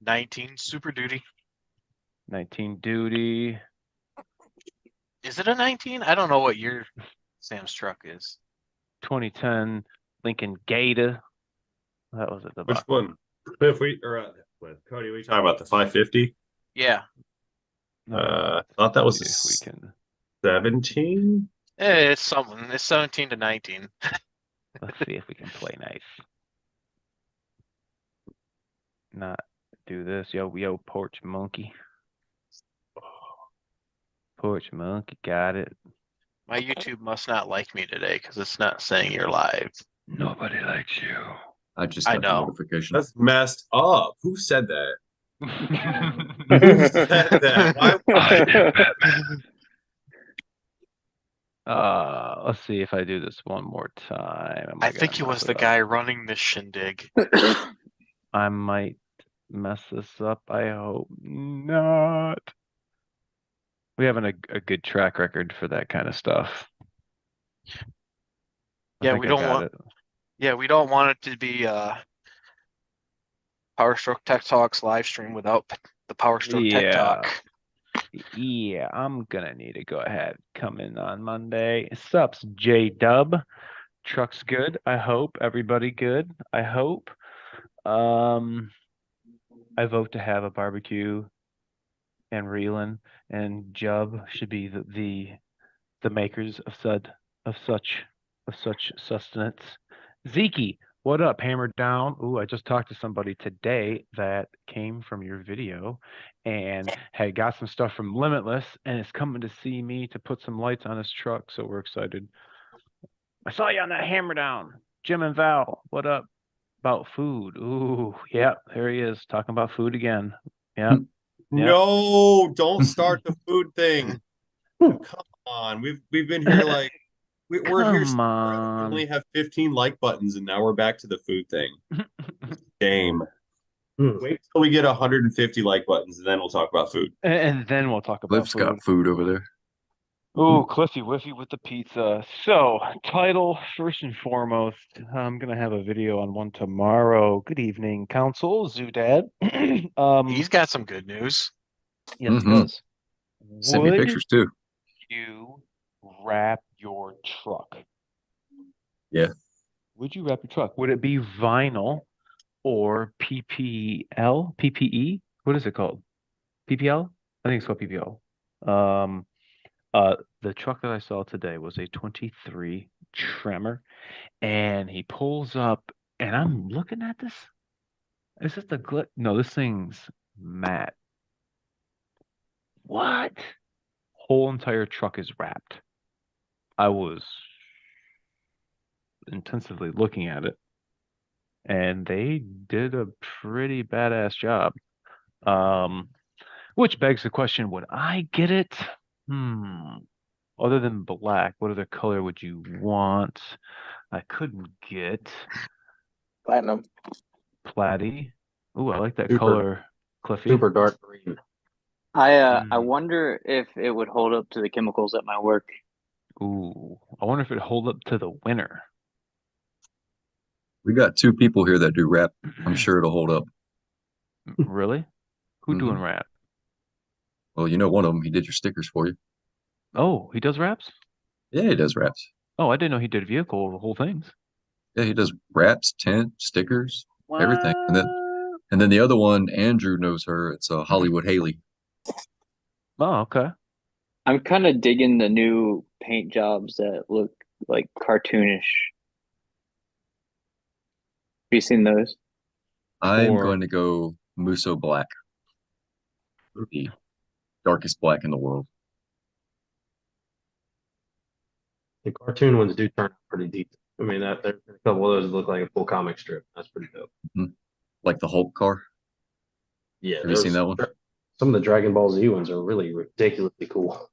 19 Super Duty. 19 Duty. Is it a 19? I don't know what your Sam's truck is. 2010 Lincoln Gator. That was at the Which back. one? If we or Cody, we talking about the 550? Yeah. I thought that was If we can 17. It's something. It's 17 to 19. let's see if we can play nice. Not do this. Yo, porch monkey. Porch monkey got it. My YouTube must not like me today because it's not saying you're live. Nobody likes you. I just I got the know. notification. That's messed up. Who said that? Who said that? let's see if I do this one more time. I think it was the guy running this shindig. I might mess this up. I hope not. We have a good track record for that kind of stuff. Yeah, we don't want. Yeah, we don't want it to be Power Stroke Tech Talks live stream without the Power Stroke Tech Talk. Yeah, I'm gonna need to go ahead. Come in on Monday. Sups, J Dub. Truck's good. I hope. Everybody good. I hope. I vote to have a barbecue, and Reelan and Jub should be the makers of such sustenance. Zeke, what up? Hammer down. Ooh, I just talked to somebody today that came from your video and had got some stuff from Limitless and is coming to see me to put some lights on his truck. So we're excited. I saw you on that hammer down. Jim and Val, what up? About food. Ooh, yeah, there he is talking about food again. Yeah. No, don't start the food thing. Come on. We've been here like we're here. Come on. We only have 15 like buttons, and now we're back to the food thing. Shame. Wait till we get 150 like buttons, and then we'll talk about food. And then we'll talk about Cliff's food. got food over there. Oh, Cliffy Whiffy with the pizza. So, title, first and foremost, I'm going to have a video on one tomorrow. Good evening, Council, Zoodad. He's got some good news. Yes, he does. Send me pictures, too. You wrap your truck? Yeah. Would you wrap your truck? Would it be vinyl or PPL? PPE? What is it called? PPL? I think it's called PPL. The truck that I saw today was a 23 Tremor, and he pulls up, and I'm looking at this. Is this the No, this thing's matte. What? Whole entire truck is wrapped. I was intensively looking at it, and they did a pretty badass job. Which begs the question, would I get it? Other than black, what other color would you want? I couldn't get platinum. Platy. Ooh, I like that color, Cliffy. Super dark green. I wonder if it would hold up to the chemicals at my work. Ooh, I wonder if it'd hold up to the winter. We got 2 people here that do rap. I'm sure it'll hold up. Really? Who doing rap? Well, you know one of them. He did your stickers for you. Oh, he does raps? Yeah, he does raps. Oh, I didn't know he did vehicle whole things. Yeah, he does raps, tent, stickers, everything. And then the other one, Andrew knows her. It's Hollywood Haley. Oh, okay. I'm kind of digging the new paint jobs that look like cartoonish. Have you seen those? I'm going to go Musso Black. The darkest black in the world. The cartoon ones do turn out pretty deep. I mean, there's a couple of those that look like a full comic strip. That's pretty dope. Like the Hulk car. Yeah, have you seen that one? Some of the Dragon Ball Z ones are really ridiculously cool.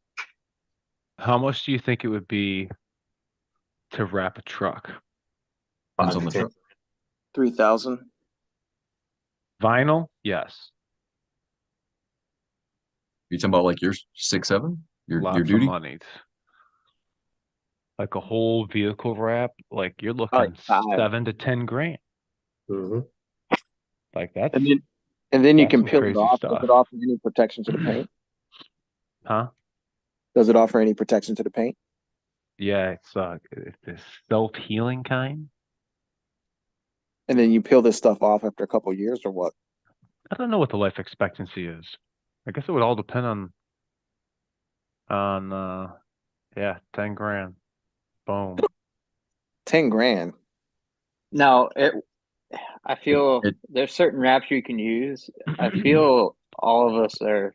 How much do you think it would be to wrap a truck? Depends on the truck. 3,000. Vinyl? Yes. You talking about like your 6.7? Your duty? Of money. Like a whole vehicle wrap, like you're looking Like 7 to 10 grand. Mm-hmm. Like that's. And And then you That's can some peel it crazy off. Does stuff. it offer any protection to the paint? Huh? Does it offer any protection to the paint? Yeah, it's this self-healing kind. And then you peel this stuff off after a couple of years or what? I don't know what the life expectancy is. I guess it would all depend on yeah, 10 grand. Boom. 10 grand. Now, I feel It there's certain wraps you can use. I feel all of us are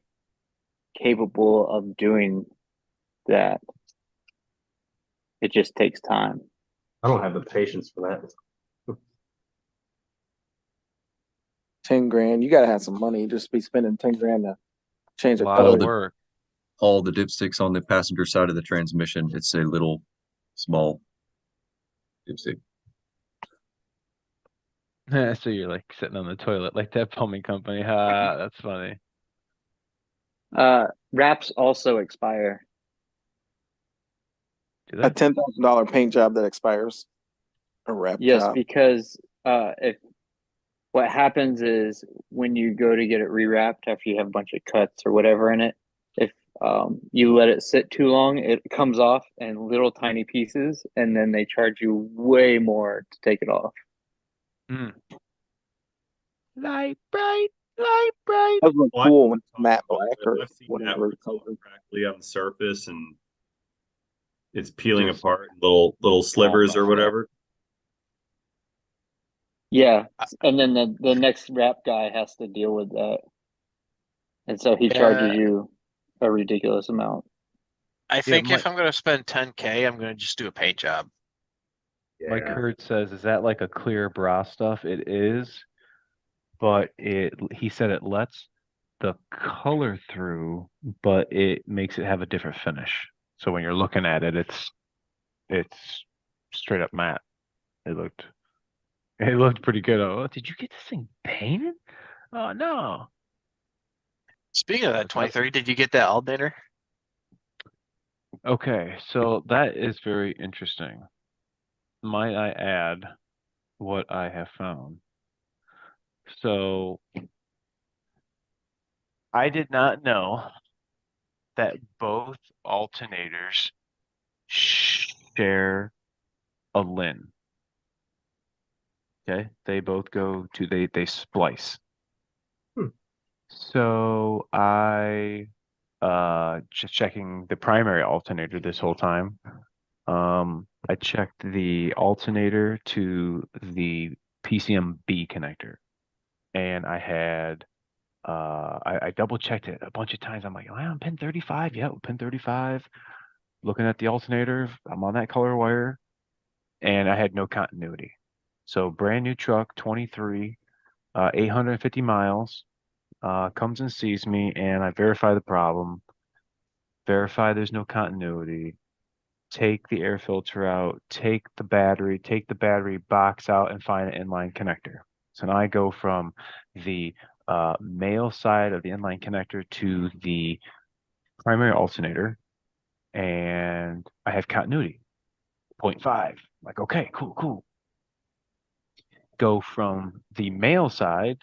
capable of doing that. It just takes time. I don't have the patience for that. 10 grand. You gotta have some money. You just be spending 10 grand to change A a lot of color. work. all the dipsticks on the passenger side of the transmission. It's a little small dipstick. So you're like sitting on the toilet like that plumbing company. Ha, that's funny. Wraps also expire. Do A they? $10,000 paint job that expires. A wrap Yes, job. because if what happens is when you go to get it rewrapped after you have a bunch of cuts or whatever in it, if you let it sit too long, it comes off in little tiny pieces, and then they charge you way more to take it off. Mm. Light bright, light bright. That look Well, cool when it's I've matte talked black about or it. I've seen that whatever where it's it's all called. crackly on the surface and it's peeling Just- apart in little slivers or whatever. Yeah, and then the next wrap guy has to deal with that, and so he charges Yeah. you a ridiculous amount. I think my- if I'm gonna spend 10K, I'm gonna just do a paint job. Mike Hurd says, is that like a clear bra stuff? It is, but he said it lets the color through, but it makes it have a different finish. So when you're looking at it, it's straight up matte. It looked pretty good. Oh, did you get this thing painted? Oh no. Speaking of that 23, did you get that alternator? Okay, so that is very interesting. Might I add what I have found? So I did not know that both alternators share a LIN. Okay, they both go to they splice. So I just checking the primary alternator this whole time. I checked the alternator to the PCMB connector, and I had I double checked it a bunch of times. I'm like, oh, I'm pin 35. Yeah, pin 35. Looking at the alternator, I'm on that color wire, and I had no continuity. So brand new truck, 23, 850 miles, comes and sees me, and I verify the problem, verify there's no continuity, take the air filter out, take the battery box out, and find an inline connector. So now I go from the male side of the inline connector to the primary alternator, and I have continuity, 0.5. Like, okay, cool. Go from the male side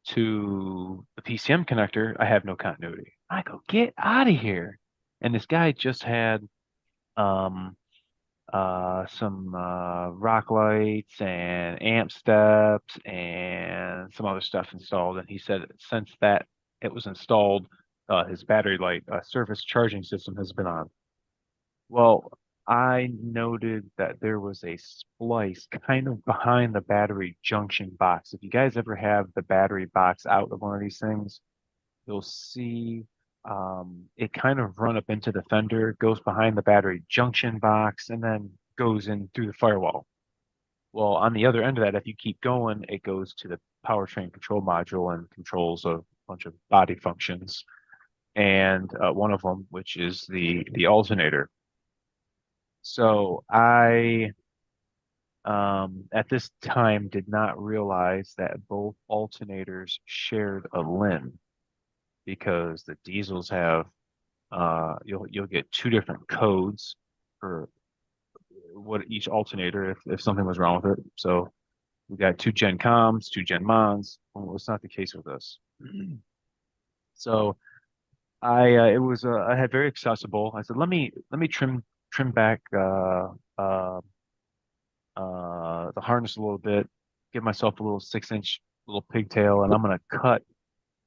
to the PCM connector, I have no continuity. I go, get out of here. And this guy just had um some rock lights and amp steps and some other stuff installed. And he said since that it was installed, his battery light surface charging system has been on. Well, I noted that there was a splice kind of behind the battery junction box. If you guys ever have the battery box out of one of these things, you'll see it kind of run up into the fender, goes behind the battery junction box, and then goes in through the firewall. Well, on the other end of that, if you keep going, it goes to the powertrain control module and controls a bunch of body functions, and one of them, which is the alternator. So I, at this time, did not realize that both alternators shared a LIN because the diesels have you'll get two different codes for what each alternator if something was wrong with it. So We got 2-gen comms, 2-gen mons. Well, it's not the case with us. So I had very accessible. I said, let me trim back the harness a little bit, give myself a little 6-inch little pigtail, and I'm gonna cut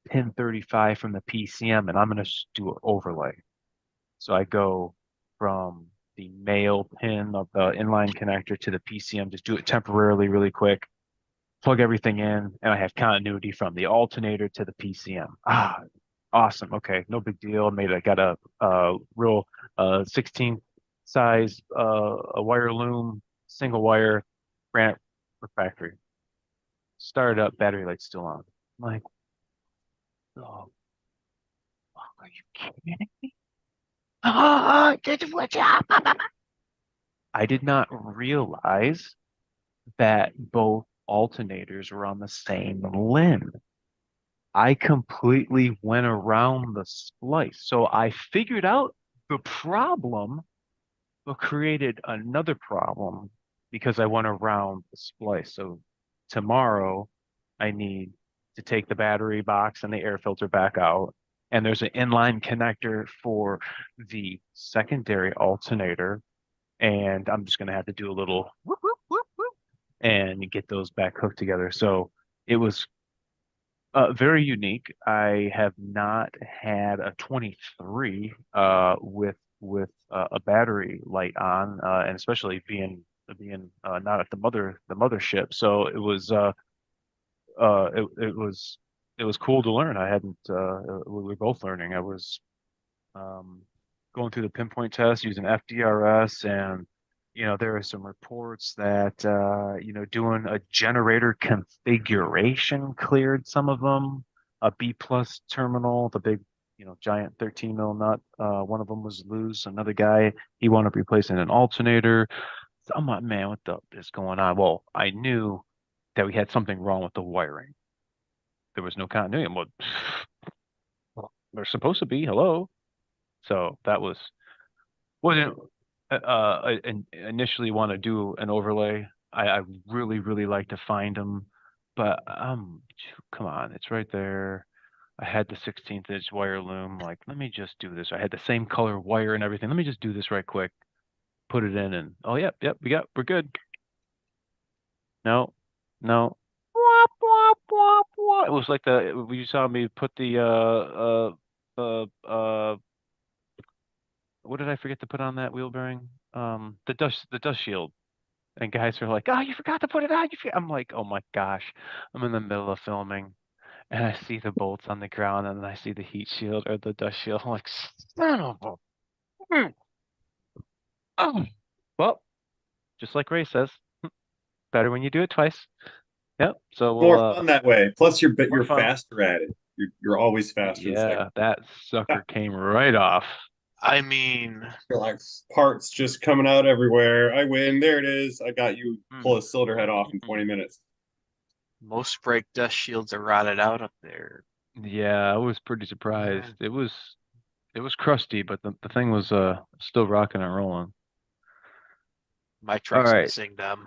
pin 35 from the PCM, and I'm gonna do an overlay. So I go from the male pin of the inline connector to the PCM, just do it temporarily, really quick, plug everything in, and I have continuity from the alternator to the PCM. Ah, awesome. Okay, no big deal. I got a real 16 size a wire loom, single wire, ran it for factory. Started up, battery light still on. I'm like, oh, are you kidding me? I did not realize that both alternators were on the same limb. I completely went around the splice. So I figured out the problem, but created another problem because I went around the splice. So tomorrow I need to take the battery box and the air filter back out. And there's an inline connector for the secondary alternator. And I'm just going to have to do a little whoop, whoop, whoop, whoop, and get those back hooked together. So it was very unique. I have not had a 23 with a battery light on, and especially being not at the mothership. So it was cool to learn. I hadn't we were both learning. I was um, going through the pinpoint test using FDRS, and there are some reports that doing a generator configuration cleared some of them. A B plus terminal, the big giant 13 mil nut. One of them was loose. Another guy, he wound up replacing an alternator. So I'm like, man, what the is going on? Well, I knew that we had something wrong with the wiring. There was no continuity. Well, there's supposed to be. Hello. So that wasn't initially want to do an overlay. I really, really like to find them, but come on, it's right there. I had the 16th inch wire loom. Like, let me just do this. I had the same color wire and everything. Let me just do this right quick. Put it in, and oh, yep, we're good. No, no. Wop, wop, wop, wop. It was like you saw me put the what did I forget to put on that wheel bearing? The dust shield. And guys are like, "Oh, you forgot to put it on." I'm like, "Oh my gosh!" I'm in the middle of filming, and I see the bolts on the ground, and then I see the heat shield or the dust shield. I'm like, "Son of a." Oh. Well, just like Ray says, better when you do it twice. Yep. So More we'll fun that way. Plus, you're more you're fun. faster at it. You're always faster. The second. Yeah, that sucker came right off. I mean, You're like parts just coming out everywhere. I win. There it is. I got you. Pull a cylinder head off in 20 minutes. most brake dust shields are rotted out up there. Yeah, I was pretty surprised. It was crusty, but the thing was still rocking and rolling. My All truck's right. missing them.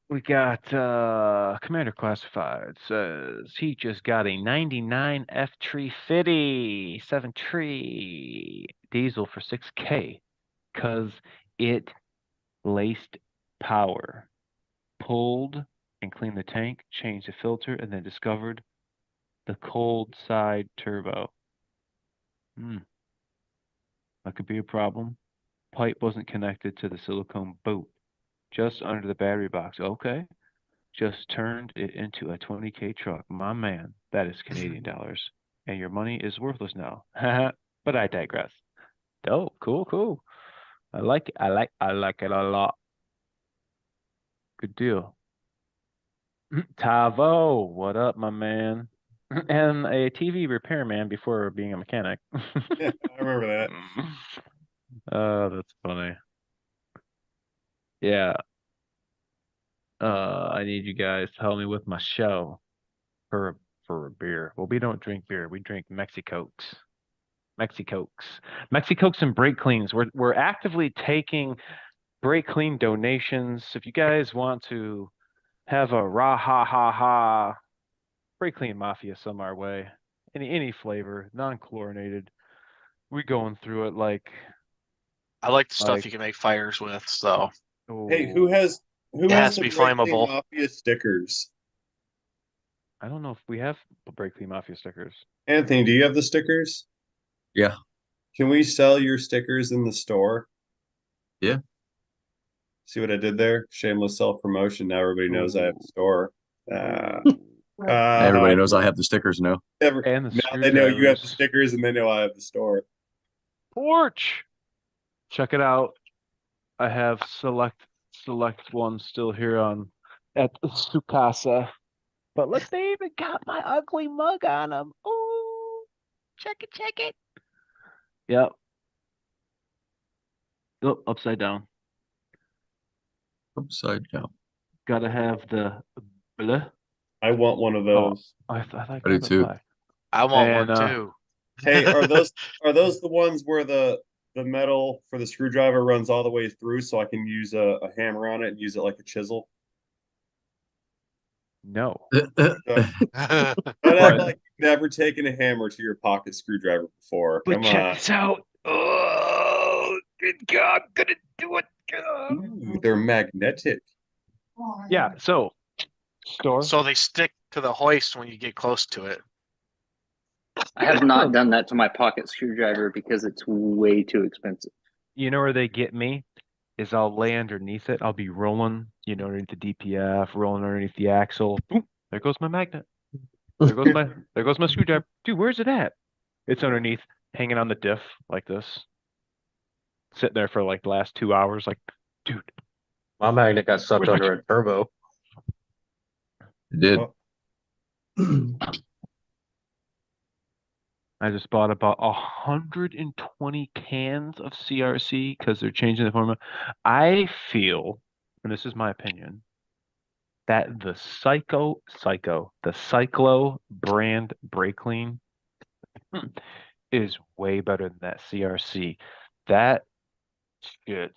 We got Commander Classified says he just got a 99 F350 7 tree diesel for 6K because it laced power. Pulled and cleaned the tank, changed the filter, and then discovered the cold side turbo. That could be a problem. Pipe wasn't connected to the silicone boat, just under the battery box. Okay. Just turned it into a 20K truck. My man, that is Canadian dollars. And your money is worthless now. But I digress. Oh, cool. I like it. I like it a lot. Good deal. Tavo, what up, my man? And a TV repairman before being a mechanic. Yeah, I remember that. Oh, that's funny. Yeah. I need you guys to help me with my show for a beer. Well, we don't drink beer. We drink Mexicokes. Mexicokes and brake cleans. We're actively taking brake clean donations. If you guys want to have a rah ha ha ha brake clean mafia some our way. Any flavor, non-chlorinated. We going through it like I like the stuff Like- you can make fires with, so Hey, who oh, has It has the to be Brake Clean flammable. Mafia stickers? I don't know if we have brake clean mafia stickers. Anthony, do you have the stickers? Yeah. Can we sell your stickers in the store? Yeah. See what I did there? Shameless self-promotion. Now everybody knows I have a store. Everybody knows I have the stickers now. And the Now they know you have the screwdrivers. stickers and they know I have the store. Porch. Check it out. I have select ones still here on at Sukasa. But look, they even got my ugly mug on them. Oh, check it. Yep. Oh, upside down. Upside down. Gotta have the bleh. I want one of those. I thought I do too. I want And, one too. Hey, are those the ones where the metal for the screwdriver runs all the way through so I can use a hammer on it and use it like a chisel? No. Don't act like you've never taken a hammer to your pocket screwdriver before. But Come check on. this out. Oh, good God, I'm gonna do it. Ooh, they're magnetic. Yeah, so store. So they stick to the hoist when you get close to it. I have not done that to my pocket screwdriver because it's way too expensive. You know where they get me? Is I'll lay underneath it. I'll be rolling, underneath the DPF, rolling underneath the axle. Boom, there goes my magnet. There goes my screwdriver. Dude, where's it at? It's underneath, hanging on the diff like this. Sitting there for like the last 2 hours, like, dude. My magnet got sucked Where's my under a turbo. It did. I just bought about 120 cans of CRC because they're changing the formula. I feel, and this is my opinion, that the the Cyclo brand brake clean is way better than that CRC. That shit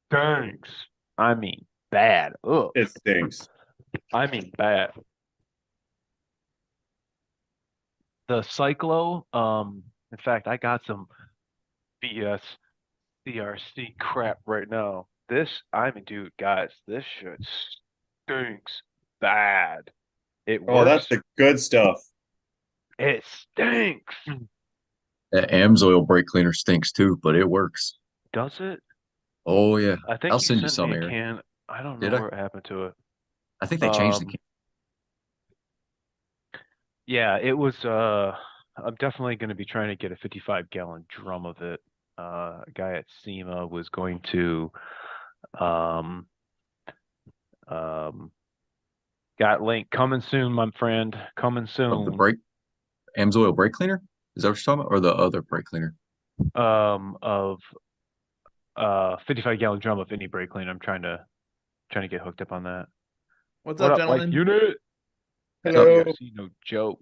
stinks. I mean, bad. Ugh. It stinks. I mean, bad. The Cyclo, in fact, I got some BS CRC crap right now. Dude, guys, this shit stinks bad. It Oh, that's works. the good stuff. It stinks. That Amsoil brake cleaner stinks too, but it works. Does it? Oh yeah. I think I'll you send you sent some, me a Aaron. can. I don't know Did I? where it happened to it. I think they changed the Um, can. Yeah, it was I'm definitely going to be trying to get a 55-gallon drum of it. A guy at SEMA was going to um got link coming soon, my friend. Coming Of the soon. brake Amsoil brake cleaner? Is that what you're talking about? Or the other brake cleaner? Of 55-gallon drum of any brake clean. I'm trying to get hooked up on that. What's What up, up, like gentlemen? unit? Hello. See no joke.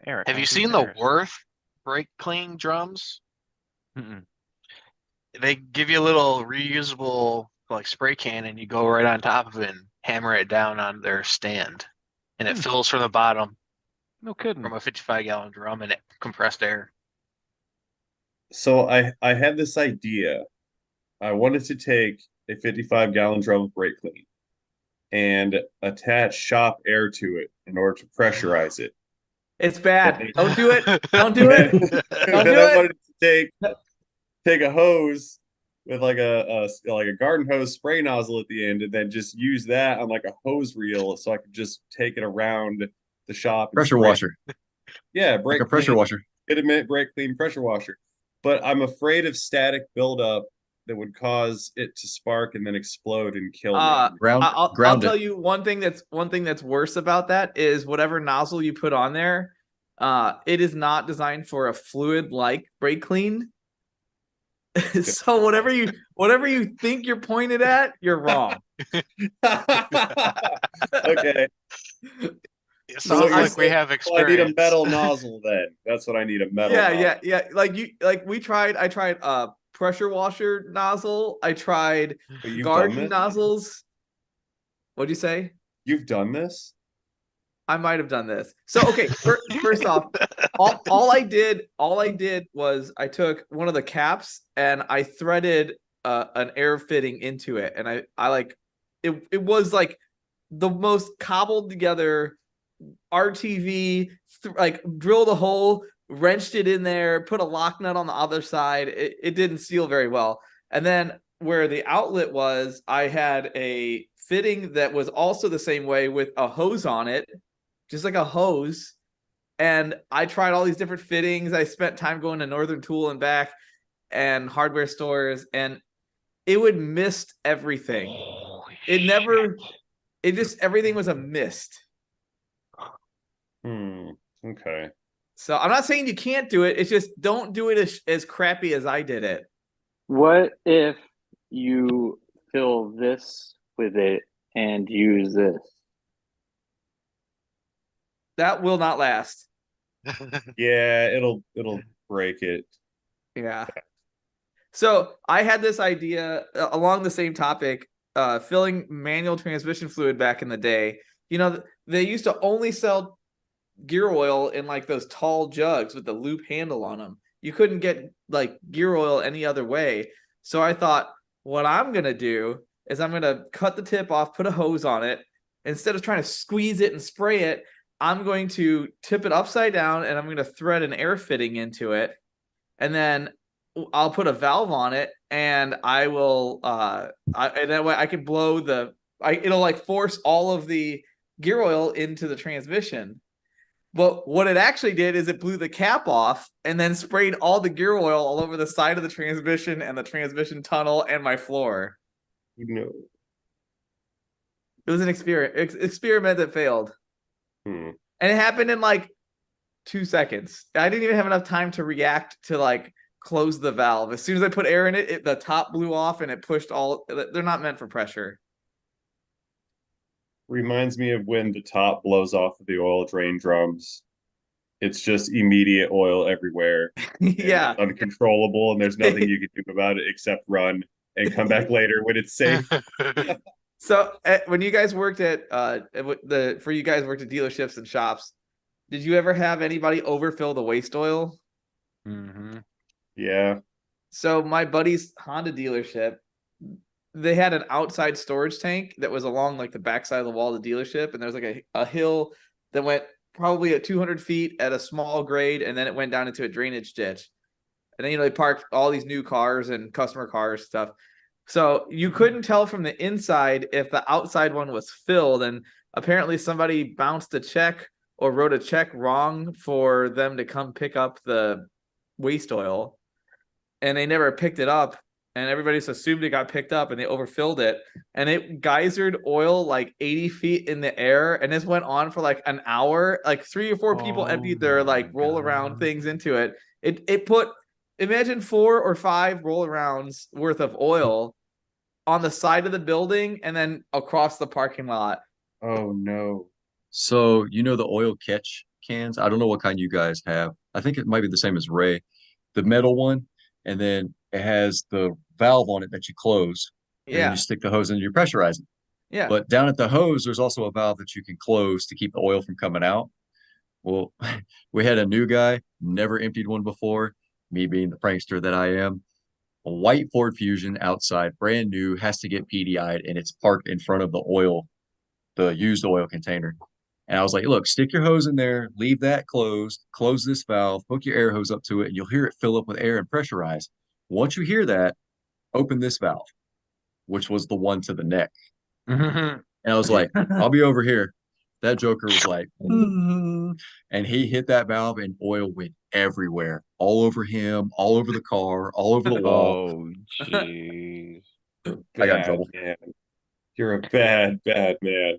Aaron, Have you don't do seen the theirs. Worth brake clean drums? Mm-mm. They give you a little reusable like spray can and you go right on top of it and hammer it down on their stand. And it fills from the bottom No kidding. from a 55-gallon drum and it compressed air. So I had this idea. I wanted to take a 55-gallon drum of brake clean and attach shop air to it in order to pressurize it. It's bad. Don't do it. Don't do Then, it. Don't then do I it. wanted to take a hose with like a garden hose spray nozzle at the end, and then just use that on like a hose reel, so I could just take it around the shop. And Pressure spray. washer. Yeah, Like brake a pressure clean, washer. get a minute brake clean pressure washer. But I'm afraid of static buildup that would cause it to spark and then explode and kill me. Ground I'll ground tell it. you one thing that's worse about that is whatever nozzle you put on there, it is not designed for a fluid like brake clean. So whatever you think you're pointed at, you're wrong. Okay. It So sounds you're like we saying- have Well, I need a experience. metal nozzle then. That's what I need, a metal Yeah, nozzle. I tried pressure washer nozzle. I tried But you've done garden this? nozzles. What'd you say? You've done this? I might have done this. So okay, first off, all I did was I took one of the caps and I threaded an air fitting into it, and I like it was like the most cobbled together RTV, like drilled a hole, wrenched it in there, put a lock nut on the other side. It didn't seal very well. And then where the outlet was, I had a fitting that was also the same way with a hose on it, just like a hose. And I tried all these different fittings. I spent time going to Northern Tool and back and hardware stores, and it would mist everything. Holy It never, shit. it just, everything was a mist. Okay. So I'm not saying you can't do it. It's just don't do it as crappy as I did it. What if you fill this with it and use this? That will not last. Yeah, it'll break it. Yeah. So I had this idea along the same topic, filling manual transmission fluid back in the day. You know, they used to only sell gear oil in like those tall jugs with the loop handle on them. You couldn't get like gear oil any other way. So I thought, what I'm going to do is I'm going to cut the tip off, put a hose on it. Instead of trying to squeeze it and spray it, I'm going to tip it upside down and I'm going to thread an air fitting into it. And then I'll put a valve on it and I will, and that way I can blow it'll like force all of the gear oil into the transmission. But what it actually did is it blew the cap off and then sprayed all the gear oil all over the side of the transmission and the transmission tunnel and my floor. No. It was an experiment that failed. Hmm. And it happened in like 2 seconds. I didn't even have enough time to react to like close the valve. As soon as I put air in it, the top blew off and it pushed all. They're not meant for pressure. Reminds me of when the top blows off of the oil drain drums. It's just immediate oil everywhere. Yeah. It's uncontrollable, and there's nothing you can do about it except run and come back later when it's safe. So when you guys worked at for you guys worked at dealerships and shops, did you ever have anybody overfill the waste oil? Mm-hmm. Yeah. So my buddy's Honda dealership, they had an outside storage tank that was along like the backside of the wall of the dealership, and there's like a hill that went probably at 200 feet at a small grade, and then it went down into a drainage ditch. And then they parked all these new cars and customer cars stuff. So you couldn't tell from the inside if the outside one was filled, and apparently somebody bounced a check or wrote a check wrong for them to come pick up the waste oil, and they never picked it up, and everybody just assumed it got picked up, and they overfilled it, and it geysered oil like 80 feet in the air, and this went on for like an hour. Like 3 or 4 people emptied their like roll around things into it. It put, imagine 4 or 5 roll arounds worth of oil on the side of the building and then across the parking lot. Oh no. So, the oil catch cans? I don't know what kind you guys have. I think it might be the same as Ray. The metal one, and then it has the valve on it that you close, and then Yeah. you stick the hose in, you're pressurizing. Yeah. But down at the hose, there's also a valve that you can close to keep the oil from coming out. Well, we had a new guy, never emptied one before, me being the prankster that I am. A white Ford Fusion outside, brand new, has to get PDI'd, and it's parked in front of the used oil container. And I was like, look, stick your hose in there, leave that closed, close this valve, hook your air hose up to it, and you'll hear it fill up with air and pressurize. Once you hear that, open this valve, which was the one to the neck. Mm-hmm. And I was like, I'll be over here. That joker was like, and he hit that valve and oil went everywhere, all over him, all over the car, all over the wall. Oh, jeez. I got in trouble. Man. You're a bad man. Yeah.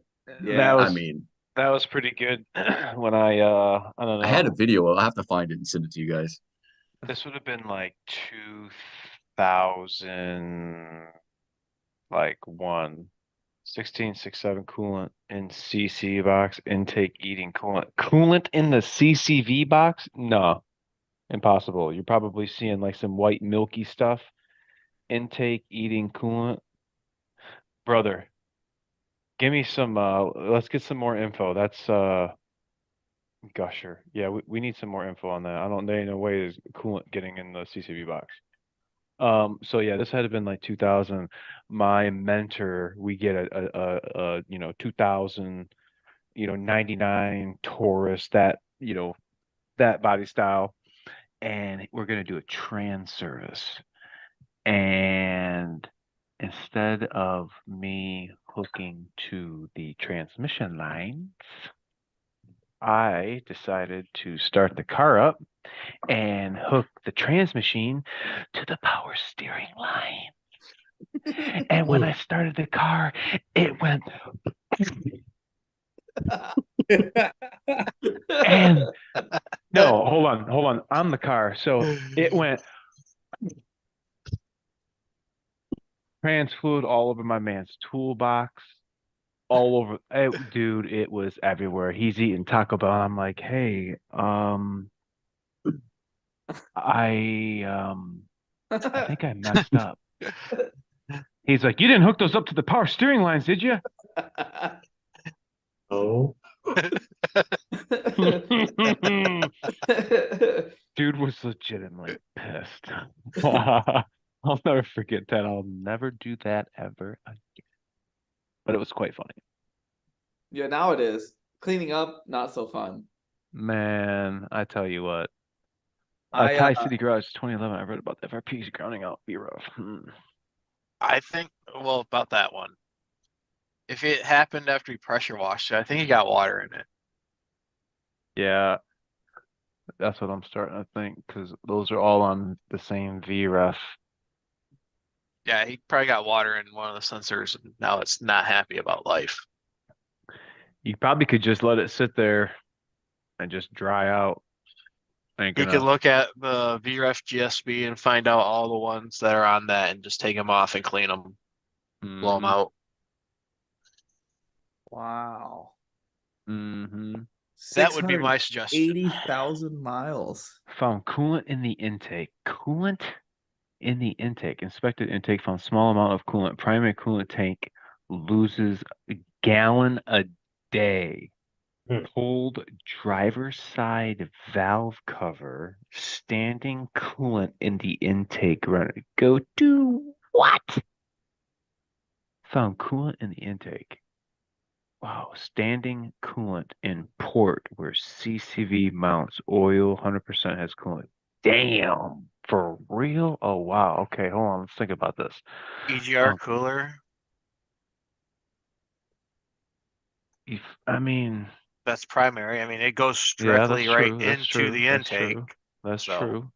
That I mean, was pretty good. When I don't know. I had a video. I'll have to find it and send it to you guys. This would have been like 2000, like 1667 coolant in CC box, intake eating coolant. Coolant in the CCV box? No, impossible. You're probably seeing like some white milky stuff. Intake eating coolant. Brother, Give me some let's get some more info. That's Gusher. Yeah, we need some more info on that. I don't there ain't no way there's coolant getting in the CCV box. So yeah, this had been like 2000. My mentor, we get a 2000, 99 Taurus, that body style, and we're gonna do a trans service. And instead of me hooking to the transmission lines, I decided to start the car up and hook the transmission to the power steering line. And when I started the car, it went, and no, hold on. I'm the car. So it went trans fluid all over my man's toolbox, all over. Dude, it was everywhere. He's eating Taco Bell. I'm like, hey, I think I messed up. He's like, you didn't hook those up to the power steering lines, did you? Oh, Dude was legitimately pissed. I'll never forget that. I'll never do that ever again. But it was quite funny. Yeah, now it is. Cleaning up, not so fun. Man, I tell you what. I Tie City Garage 2011. I read about the FRPs grounding out. Be rough. I think, well, about that one. If it happened after he pressure washed it, I think he got water in it. Yeah, that's what I'm starting to think because those are all on the same VREF. Yeah, he probably got water in one of the sensors, and now it's not happy about life. You probably could just let it sit there and just dry out. Ain't You could gonna. look at the VREF GSB and find out all the ones that are on that and just take them off and clean them, blow them Mhm. out. wow. Mhm. That would be my suggestion. 80,000 miles. Found coolant in the intake. Coolant in the intake. Inspected intake found small amount of coolant. Primary coolant tank loses a gallon a day. Pulled driver's side valve cover. Standing coolant in the intake runner. Go do what? Found coolant in the intake. Wow, standing coolant in port where CCV mounts oil 100% has coolant. Damn, for real? Oh wow. Okay, hold on. Let's think about this. EGR Um, cooler, I mean, that's primary. I mean, it goes yeah, that's directly right true. That's into true. the That's intake. true. That's So true.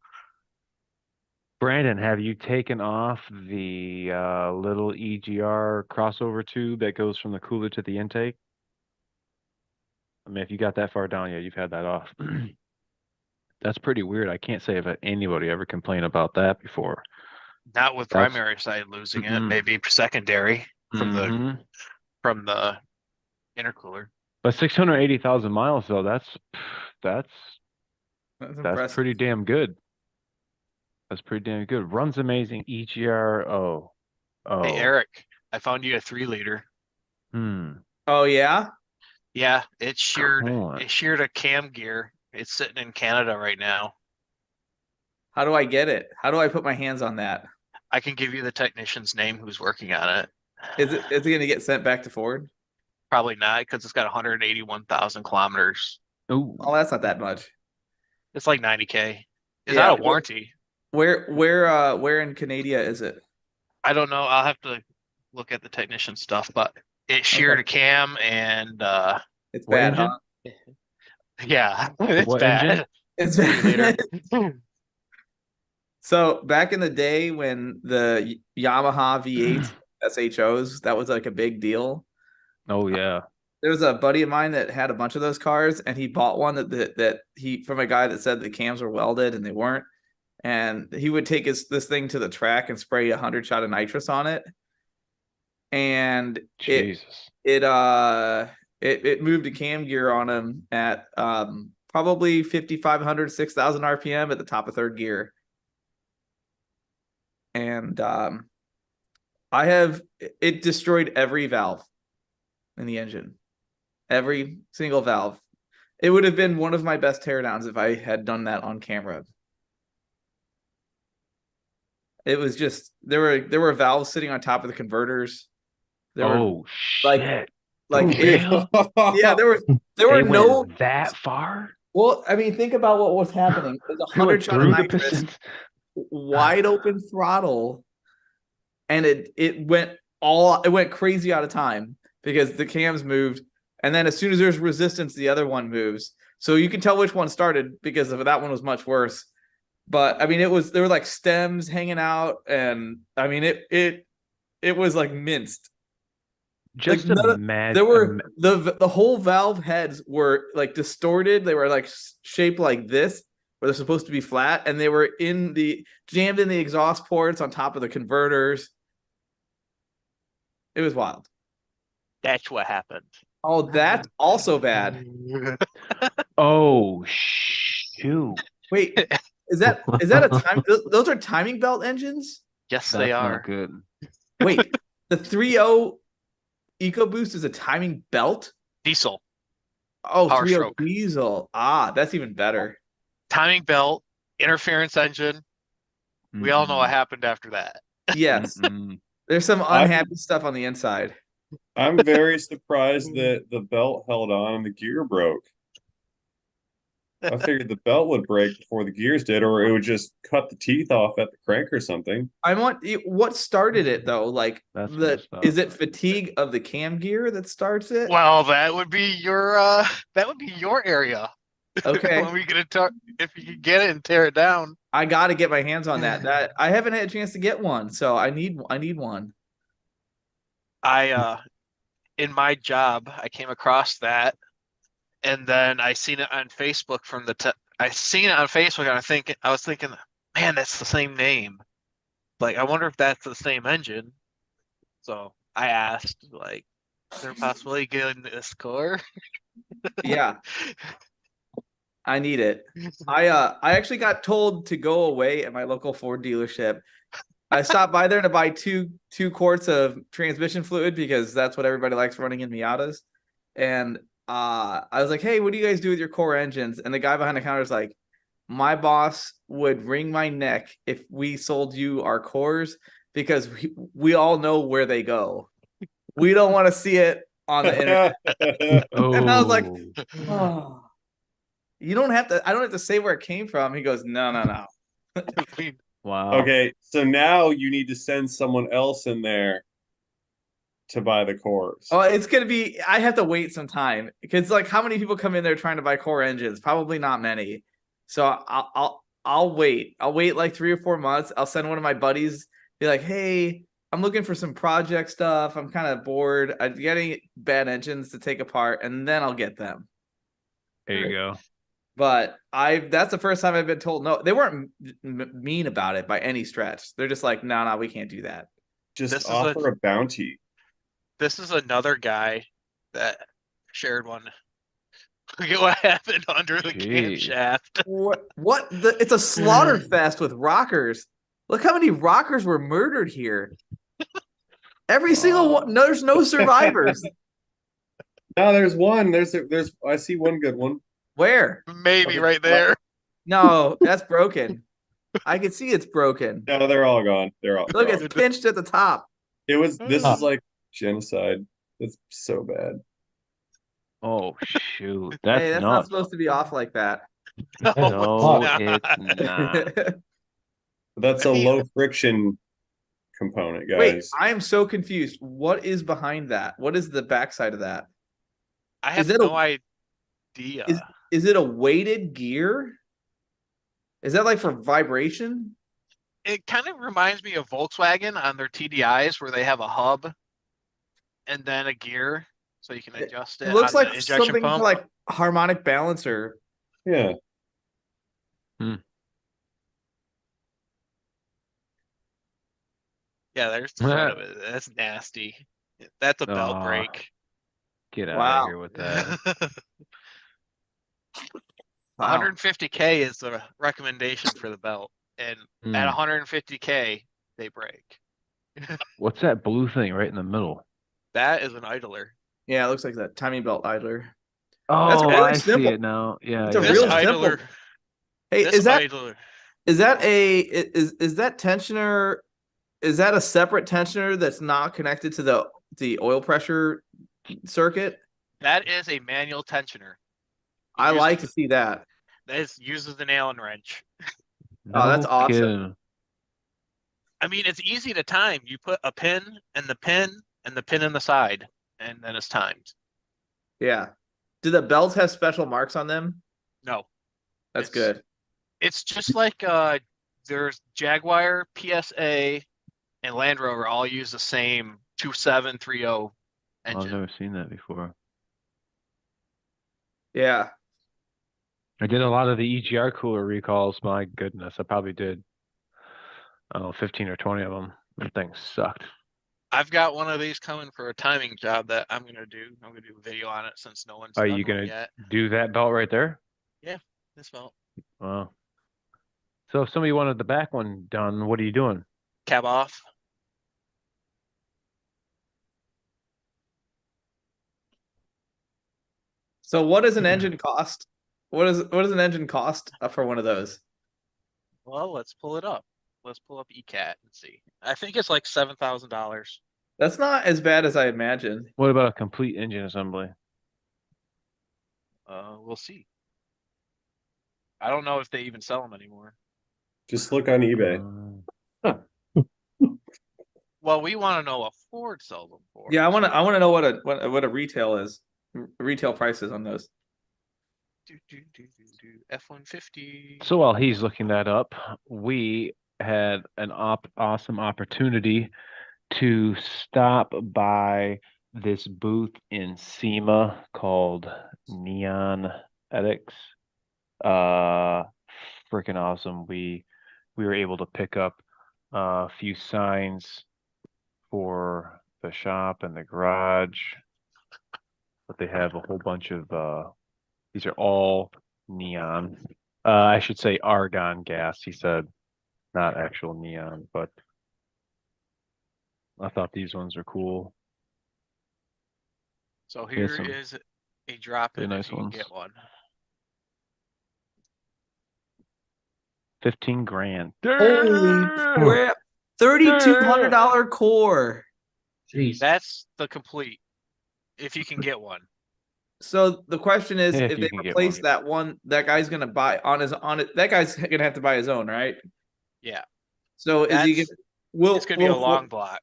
Brandon, have you taken off the little EGR crossover tube that goes from the cooler to the intake? I mean, if you got that far down, yeah, you've had that off. That's pretty weird. I can't say if anybody ever complained about that before. not with That's primary side losing it, mm-mm. maybe secondary from the Mm-hmm. intercooler. But 680,000 miles though, that's That's that's impressive. pretty damn good. That's pretty damn good. Runs amazing. EGR. Oh. Hey, Oh. Eric, I found you a 3-liter. Oh yeah? Yeah, it's sheared. Coolant. It sheared a cam gear. It's sitting in Canada right now. How do I get it? How do I put my hands on that? I can give you the technician's name who's working on it. Is it going to get sent back to Ford? Probably not because it's got 181,000 kilometers. Oh. Oh, that's not that much. It's like 90K. It's Yeah, out of warranty. Where in Canada is it? I don't know. I'll have to look at the technician stuff, but it sheared Okay. a cam and It's What bad, engine? huh? yeah, it's What bad. engine? It's 3-liter. So back in the day when the Yamaha V8 SHOs, that was like a big deal. Oh yeah. There was a buddy of mine that had a bunch of those cars, and he bought one that he from a guy that said the cams were welded and they weren't. And he would take this thing to the track and spray 100 shot of nitrous on it, and Jesus. it moved a cam gear on him at probably 5,500 6,000 RPM at the top of third gear. And it destroyed every valve. in the engine. Every single valve. It would have been one of my best teardowns if I had done that on camera. It was just there were valves sitting on top of the converters. There were Oh like shit! like For it, real? yeah, there were They no. went that far? Well, I mean, think about what was happening. It was They 100 went shot of through the nitrous, pistons. wide open throttle, and it went crazy out of time because the cams moved, and then as soon as there's resistance, the other one moves. So you can tell which one started because that one was much worse. But I mean, there were like stems hanging out, and I mean it was like minced. Just Like imagine. there were the whole valve heads were like distorted. They were like shaped like this, where they're supposed to be flat, and they were jammed in the exhaust ports on top of the converters. It was wild. That's what happened. Oh, that's also bad. Oh shoot! Wait, is that a time? Those are timing belt engines. Yes, That's they not are. good. Wait, the 3.0 EcoBoost is a timing belt. Diesel. Oh, Power 3.0 stroke. diesel. Ah, that's even better. Timing belt, interference engine. We all know what happened after that. Yes. Mm-mm. There's some unhappy stuff on the inside. I'm very surprised that the belt held on and the gear broke. I figured the belt would break before the gears did, or it would just cut the teeth off at the crank or something. What started it though? Like That's the messed up. is it fatigue of the cam gear that starts it? Well, that would be your area. Okay. When we get it, if you can get it and tear it down. I got to get my hands on that. That I haven't had a chance to get one, so I need one. In my job, I came across that, and then I seen it on Facebook I seen it on Facebook, and I was thinking, man, that's the same name. Like, I wonder if that's the same engine. So I asked, like, is there a possibility of getting this core? Yeah. I need it. I actually got told to go away at my local Ford dealership. I stopped by there to buy two quarts of transmission fluid because that's what everybody likes running in Miatas. And I was like, "Hey, what do you guys do with your core engines?" And the guy behind the counter is like, "My boss would wring my neck if we sold you our cores because we all know where they go. We don't want to see it on the internet." And I was like, "Oh." You don't have to. I don't have to say where it came from. He goes, no. Wow. Okay, so now you need to send someone else in there to buy the cores. Oh, it's gonna be. I have to wait some time because, like, how many people come in there trying to buy core engines? Probably not many. So I'll wait. I'll wait like 3 or 4 months. I'll send one of my buddies. Be like, hey, I'm looking for some project stuff. I'm kind of bored. I'm getting bad engines to take apart, and then I'll get them. There you go. But that's the first time I've been told no. They weren't mean about it by any stretch. They're just like, no, we can't do that. Just offer a bounty. This is another guy that shared one. Look at what happened under the camshaft. What? It's a slaughter fest with rockers. Look how many rockers were murdered here. Every single one. No, there's no survivors. No, there's one. I see one good one. Where? Maybe right there. No, that's broken. I can see it's broken. No, they're all gone. Look, it's pinched at the top. This is like genocide. It's so bad. Oh shoot. That's Hey, that's not nuts. supposed to be off like that. No, it's it's not. That's a low friction component, guys. Wait, I am so confused. What is behind that? What is the backside of that? I have Is it no idea. Is it a weighted gear? Is that like for vibration? It kind of reminds me of Volkswagen on their TDIs where they have a hub and then a gear so you can adjust it. It looks on like the injection something pump. for like harmonic balancer. Yeah. Yeah, there's the front of it. That's nasty. That's a belt break. Get out Wow. of here with that. 150K is the recommendation for the belt, and at 150K they break. What's that blue thing right in the middle? That is an idler. Yeah, it looks like that timing belt idler. Oh, really I see simple. it now. Yeah, It's a yeah, This real yeah. simple. idler, Hey, this idler. is that tensioner? Is that a separate tensioner that's not connected to the oil pressure circuit? That is a manual tensioner. It I like to uses- see that. That uses the Allen wrench. Oh, that's No awesome. kidding. I mean, it's easy to time. You put a pin and the pin and the pin in the side, and then it's timed. Yeah. Do the belts have special marks on them? No, That's It's- good. it's just like there's Jaguar, PSA, and Land Rover all use the same 2730 I've engine. never seen that before. Yeah. I did a lot of the EGR cooler recalls. My goodness, I probably did, I don't know, 15 or 20 of them. That thing sucked. I've got one of these coming for a timing job that I'm gonna do. I'm gonna do a video on it since no one's Are done you one gonna yet. do that belt right there? This belt. Wow. So if somebody wanted the back one done, what are you doing? Cab off. So what does an engine cost? What does an engine cost for one of those? Well, let's pull it up. Let's pull up ECAT and see. I think it's like $7,000. That's not as bad as I imagined. What about a complete engine assembly? We'll see. I don't know if they even sell them anymore. Just look on eBay. Well, we want to know what Ford sells them for. Yeah, I want to know what a retail is. Retail prices on those. F-150. So while he's looking that up, we had an awesome opportunity to stop by this booth in SEMA called Neon Ethics. Freaking awesome. We were able to pick up a few signs for the shop and the garage, but they have a whole bunch of these are all neon. I should say argon gas, he said, not actual neon, but I thought these ones are cool. So Here's here some is a drop in really if nice you can ones. get one. 15 grand. Holy crap! $3,200 core. Jeez. That's the complete. If you can get one. So the question is, If if you they can get replace one. that one, that guy's gonna buy on it. That guy's gonna have to buy his own, right? Yeah. So is he? That's- Will It's gonna be a will long Ford, block.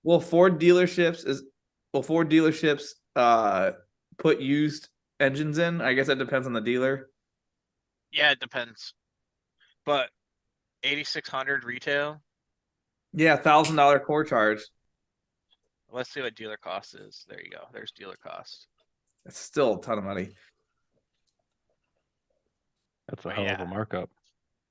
will Ford dealerships put used engines in? I guess that depends on the dealer. Yeah, it depends. But 8,600 retail. Yeah, $1,000 core charge. Let's see what dealer cost is. There you go. There's dealer cost. That's still a ton of money. That's a But hell of yeah. a markup.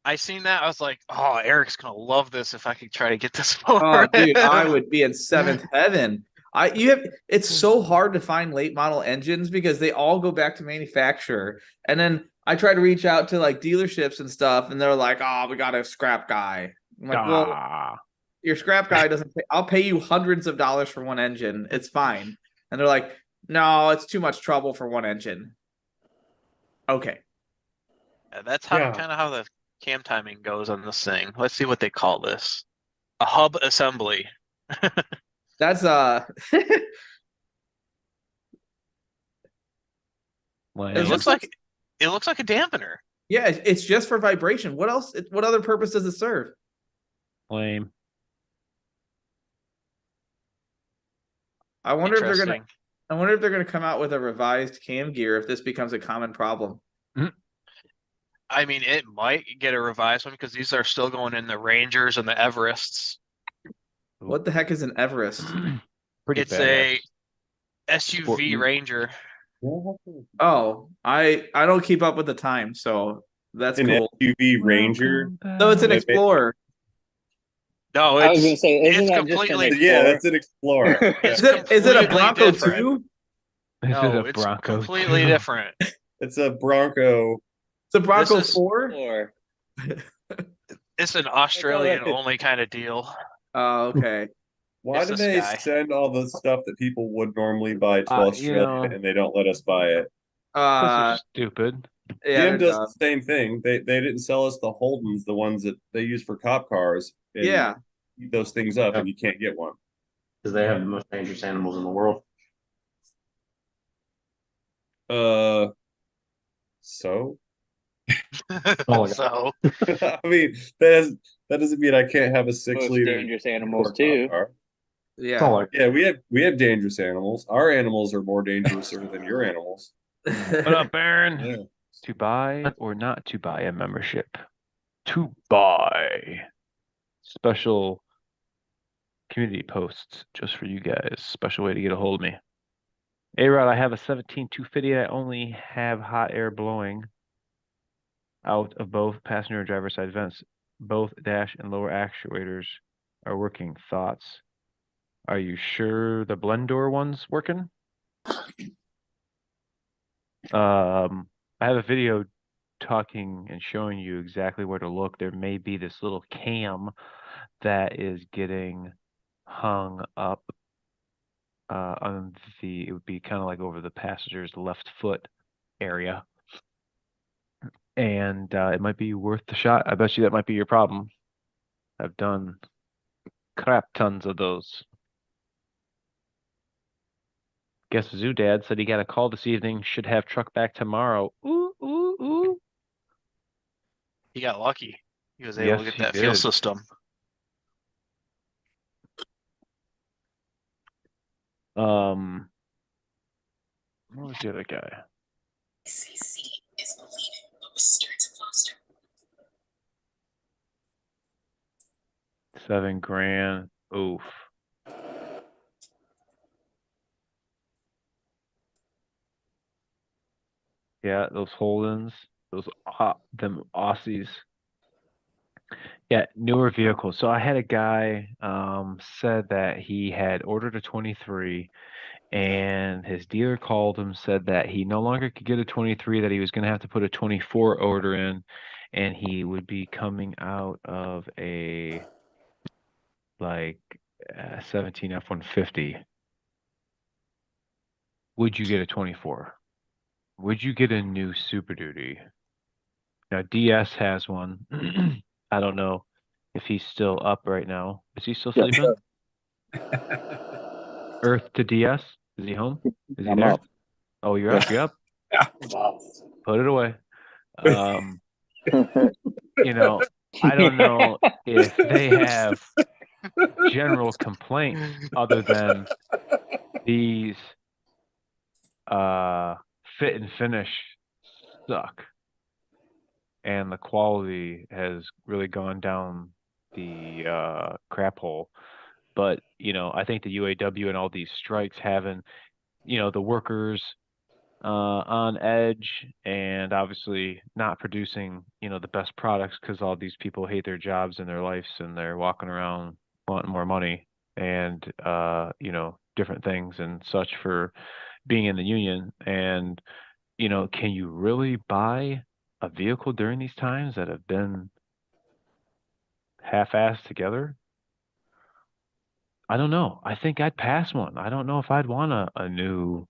I seen that. I was like, oh, Eric's gonna love this if I could try to get this for Oh, dude, him. I would be in seventh heaven. It's so hard to find late model engines because they all go back to manufacturer. And then I try to reach out to like dealerships and stuff, and they're like, "Oh, we got a scrap guy." I'm like, "Well, Ah, your scrap guy doesn't pay. I'll pay you hundreds of dollars for one engine. It's fine." And they're like, "No, it's too much trouble for one engine." Okay. Yeah, that's Yeah. kind of how the cam timing goes on this thing. Let's see what they call this. A hub assembly. That's lame. It It's looks just like it looks like a dampener. yeah, it's just for vibration. What else? What other purpose does it serve? Lame. I wonder if they're gonna. Interesting. I wonder if they're gonna come out with a revised cam gear if this becomes a common problem. I mean, it might get a revised one because these are still going in the Rangers and the Everests. What the heck is an Everest? Pretty It's badass. a SUV Ranger. Oh, I don't keep up with the time, so that's An cool. SUV Ranger. So it's an They- Explorer. No, I was gonna it's say, isn't it's that just an completely Yeah, that's an Explorer. It's Is it a completely Bronco different. too? This no, is a it's Bronco. completely too. different. It's a Bronco. It's a Bronco This is- 4? Or It's an Australian it. only kind of deal. Oh, okay. Why It's do this they guy. send all the stuff that people would normally buy to You Australia know, and they don't let us buy it? those are stupid. Yeah, GM they're does dumb. the same thing. They didn't sell us the Holdens, the ones that they use for cop cars, and Yeah. heat those things up, Yeah. and you can't get one. Because they have the most dangerous animals in the world. Uh, so Oh my God. So I mean that doesn't mean I can't have a six Most liter dangerous animals cop too. car. It's all Yeah. like Yeah, we have dangerous animals. Our animals are more dangerous than your animals. What up, Aaron? Yeah. To buy or not to buy a membership? To buy. Special community posts just for you guys. Special way to get a hold of me. A-Rod, I have a 17250. I only have hot air blowing out of both passenger and driver side vents. Both dash and lower actuators are working. Thoughts? Are you sure the blend door one's working? I have a video talking and showing you exactly where to look. There may be this little cam that is getting hung up on it would be kind of like over the passenger's left foot area. And it might be worth the shot. I bet you that might be your problem. I've done crap tons of those. Guess Zoodad said he got a call this evening. Should have truck back tomorrow. Ooh, ooh, ooh. he got lucky. He was able Yes, to get he that fuel did. system. What was the other guy? $7,000. Oof. Yeah, those Holdens, those them Aussies. Yeah, newer vehicles. So I had a guy said that he had ordered a 23 and his dealer called him, said that he no longer could get a 23, that he was going to have to put a 24 order in, and he would be coming out of a like 17 F-150. Would you get a 24? Would you get a new Super Duty? Now DS has one. I don't know if he's still up right now. Is he still Yes, sleeping? Earth to DS? Is he home? Is he I'm there? up. Oh, you're Yes. up. You're up. Put it away. You know, I don't know if they have general complaints other than these fit and finish suck, and the quality has really gone down the crap hole. But I think the UAW and all these strikes having the workers on edge, and obviously not producing the best products because all these people hate their jobs and their lives, and they're walking around wanting more money and different things and such for being in the union. And can you really buy a vehicle during these times that have been half-assed together? I don't know. I think I'd pass one. I don't know if I'd want a new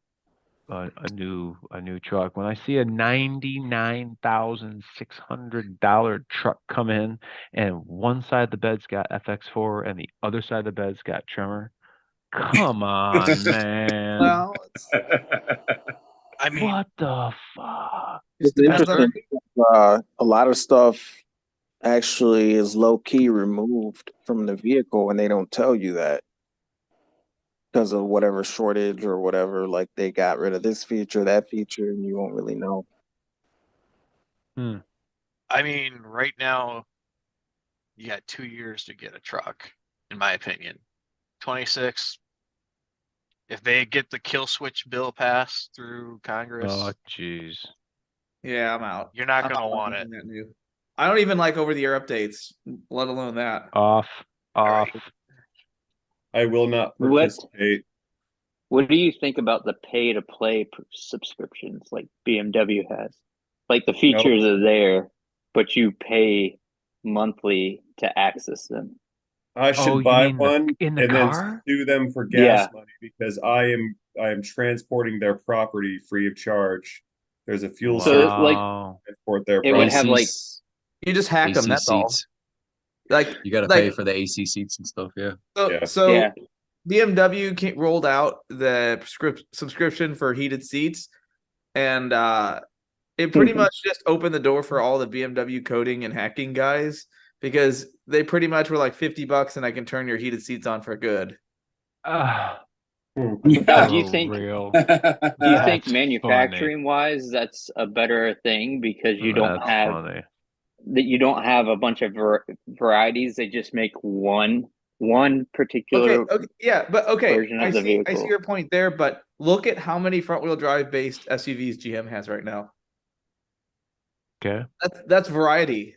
truck. When I see a $99,600 truck come in and one side of the bed's got FX4 and the other side of the bed's got Tremor, come on, man. Well, I mean, What the fuck? It's depends interesting. on A lot of stuff actually is low key removed from the vehicle, and they don't tell you that because of whatever shortage or whatever. Like they got rid of this feature, that feature, and you won't really know. I mean, right now, you got 2 years to get a truck, in my opinion. 26. If they get the kill switch bill passed through Congress, Oh, jeez. Yeah, I'm out. you're not I'm gonna out on want it. anything that new. I don't even like over the air updates, let alone that. Off. Right. I will not What participate. What do you think about the pay to play subscriptions like BMW has? Like the features are there, but you pay monthly to access them. I should Oh, you buy mean one in the and then car? sue them for Yeah. gas money because I am transporting their property free of charge. There's a fuel So, surcharge like, to transport their it would property. have, like- You just hack them. AC That's all. seats. Like You got to like pay for the AC seats and stuff. Yeah. Yeah. so Yeah. BMW rolled out the subscription for heated seats, and it pretty much just opened the door for all the BMW coding and hacking guys because they pretty much were like $50 and I can turn your heated seats on for good. Ah, Now, do you so think real. do you think That's manufacturing wise that's a better thing because you don't That's have funny. that you don't have a bunch of varieties, they just make one particular Okay, yeah, but okay, version of I the see vehicle. your point there, but look at how many front wheel drive based SUVs GM has right now. Okay. That's variety.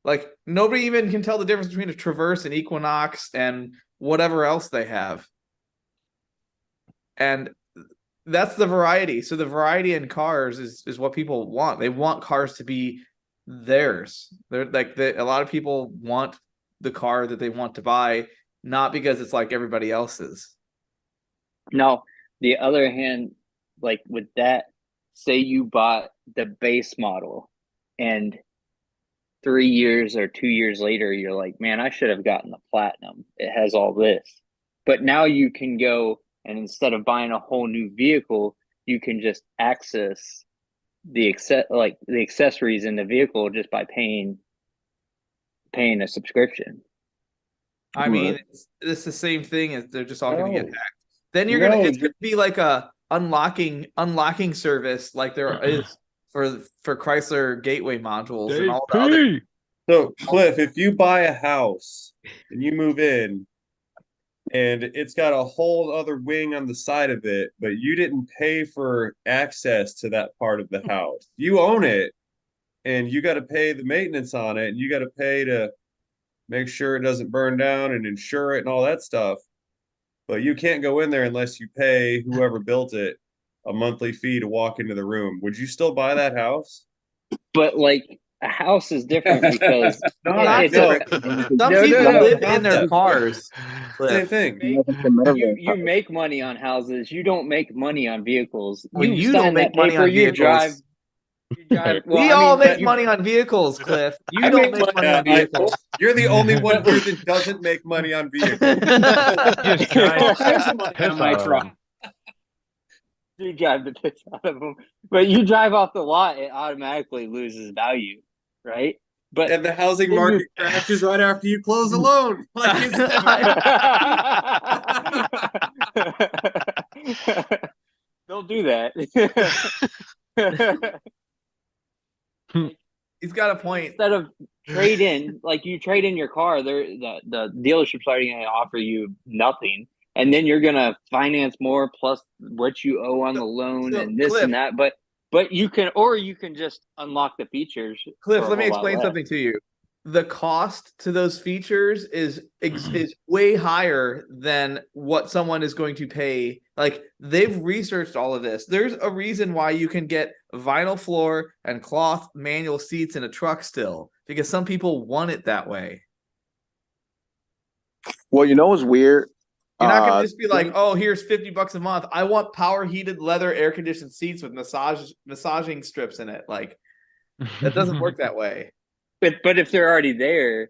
Like nobody even can tell the difference between a Traverse and Equinox and whatever else they have. And that's the variety. So the variety in cars is what people want. They want cars to be theirs. They're like a lot of people want the car that they want to buy, not because it's like everybody else's. Now, the other hand, like with that, say you bought the base model and 3 years or 2 years later, you're like, man, I should have gotten the platinum. It has all this. But now you can go and instead of buying a whole new vehicle, you can just access the accessories in the vehicle just by paying a subscription. I mean, it's the same thing as they're just all going to get hacked. Then it's going to be like a unlocking service like there is for Chrysler Gateway modules and all the other. So, Cliff, if you buy a house and you move in and it's got a whole other wing on the side of it, but you didn't pay for access to that part of the house. You own it and you got to pay the maintenance on it and you got to pay to make sure it doesn't burn down and insure it and all that stuff. But you can't go in there unless you pay whoever built it a monthly fee to walk into the room. Would you still buy that house? But like a house is different because Some people live in their cars. Same thing. You make money on houses. You don't make money on vehicles. Well, you don't make money on vehicles. We all make money on vehicles, Cliff. You don't make money on vehicles. You're the only one here that doesn't make money on vehicles. Just trying to piss on my out of truck. them. You drive the piss out of them, but you drive off the lot, it automatically loses value, right? But And the housing market crashes right after you close a loan. Like, don't do that. He's got a point. Instead of trade in, like you trade in your car, the dealership's already going to offer you nothing, and then you're going to finance more plus what you owe on the loan and this Cliff, and that. But you can just unlock the features. Cliff, let me explain something to you. The cost to those features is way higher than what someone is going to pay. Like they've researched all of this. There's a reason why you can get vinyl floor and cloth manual seats in a truck still, because some people want it that way. Well, you know what's weird? You're not gonna just be like, oh, here's $50 a month. I want power heated leather air conditioned seats with massaging strips in it. Like that doesn't work that way. But if they're already there,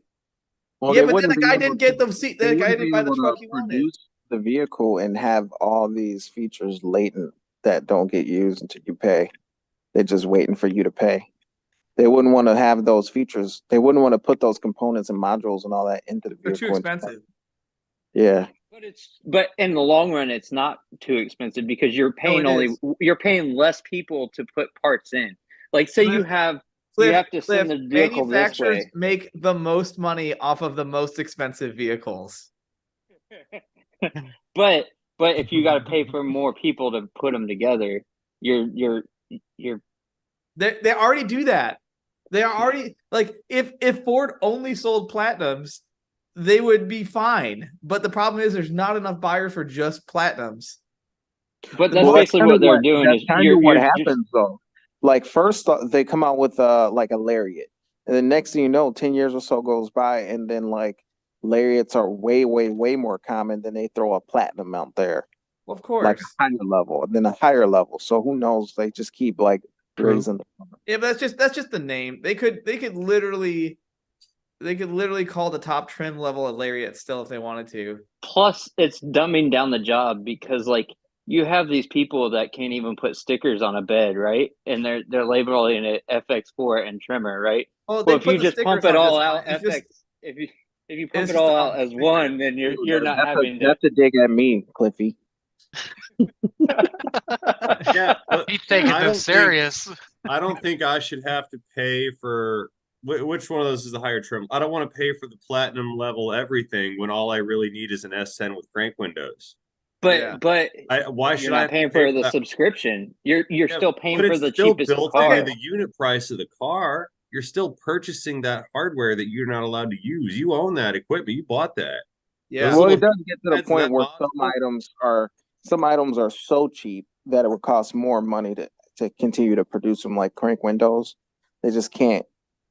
Well, yeah, they but then wouldn't the be guy able didn't to- get them seat. they The guy wouldn't didn't be buy the able to truck he wanted. produce the vehicle and have all these features latent that don't get used until you pay. They're just waiting for you to pay. They wouldn't want to have those features. They wouldn't want to put those components and modules and all that into the They're vehicle. too expensive. Yeah. but in the long run, it's not too expensive because you're paying you're paying less people to put parts in. Like say you have to send the vehicle this manufacturers way. make the most money off of the most expensive vehicles. But if you got to pay for more people to put them together, you're They already do that. They are already like if Ford only sold platinums, they would be fine. But the problem is there's not enough buyers for just platinums. But that's basically what they're doing. That's Is kind of what you're happens though. Like first they come out with like a Lariat, and then next thing you know, 10 years or so goes by, and then like lariats are way, way, way more common than they throw a platinum out there, Well, of like course. a higher level, then a higher level. So who knows? They just keep like True. raising. Yeah, but that's just the name. They could literally call the top trim level a lariat still if they wanted to. Plus, it's dumbing down the job because like you have these people that can't even put stickers on a bed, right? And they're labeling it FX4 and trimmer, right? Well, Well, they if you put the just pump stickers it on all just out fine. It's FX, just if you pump it's it just all on out the as sticker. one, then you're not having to. That's a dig at me, Cliffy. Yeah, but He's taking I them don't think serious. I don't think I should have to pay for which one of those is the higher trim. I don't want to pay for the platinum level everything when all I really need is an S10 with crank windows. Yeah. But Why you're should I not have to paying pay for for the that? subscription. You're Yeah, still paying but for it's the still cheapest built car. into the unit price of the car. You're still purchasing that hardware that you're not allowed to use. You own that equipment. You bought that. Yeah. Those Well, little it does get to the pads and point that where nozzle, some items are so cheap that it would cost more money to continue to produce them, like crank windows. They just can't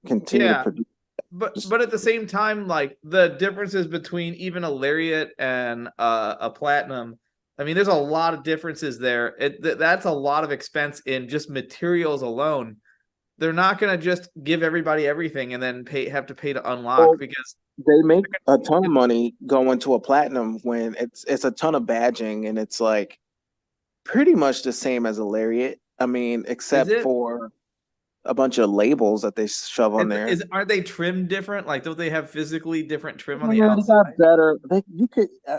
continue to Yeah. produce. But at the same time, like the differences between even a lariat and a platinum, I mean, there's a lot of differences there. That's a lot of expense in just materials alone. They're not gonna just give everybody everything and then have to pay to unlock Well, because they make a ton of money going to a platinum when it's a ton of badging, and it's like pretty much the same as a lariat. I mean, except it? for a bunch of labels that they shove on there. Aren't they trimmed different? Like, don't they have physically different trim on the Yeah, outside?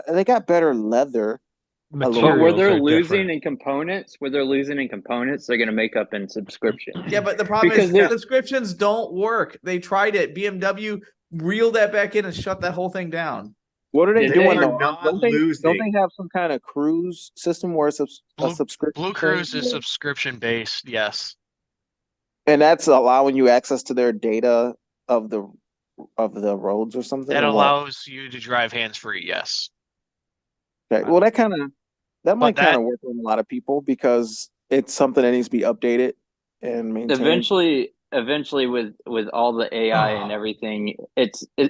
they got better leather. But where Materials they're are losing different. in components, they're going to make up in subscription. Yeah, but the problem Because is subscriptions don't work. They tried it. BMW reeled that back in and shut that whole thing down. What are they They doing are though? not Don't they losing. have some kind of cruise system where it's a Blue, subscription Blue thing? Cruise is subscription based, yes. And that's allowing you access to their data of the roads or something? That Or what? allows you to drive hands free, yes. Okay. Well, that might that- kind of work on a lot of people because it's something that needs to be updated and maintained. eventually with all the AI and everything,